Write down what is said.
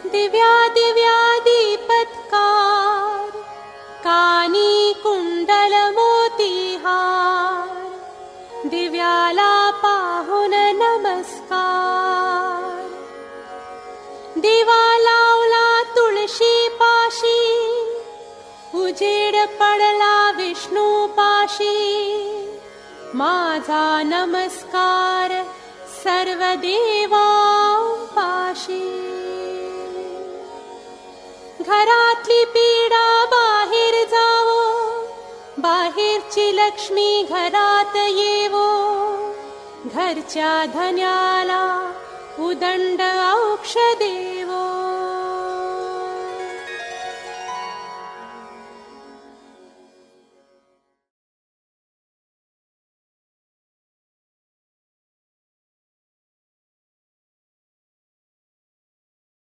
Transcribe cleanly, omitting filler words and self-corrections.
दिव्या दिव्या दीपत्कार, कानी कुंडल मोतीहार, दिव्याला पाहून नमस्कार. दिवा लावला तुळशी पाशी, उजेड पडला विष्णू पाशी. माझा नमस्कार सर्व देवांपाशी. घरातली पीडा बाहेर जावो, बाहेरची लक्ष्मी घरात येवो. घरच्या धन्याला उदंड औक्ष देवो.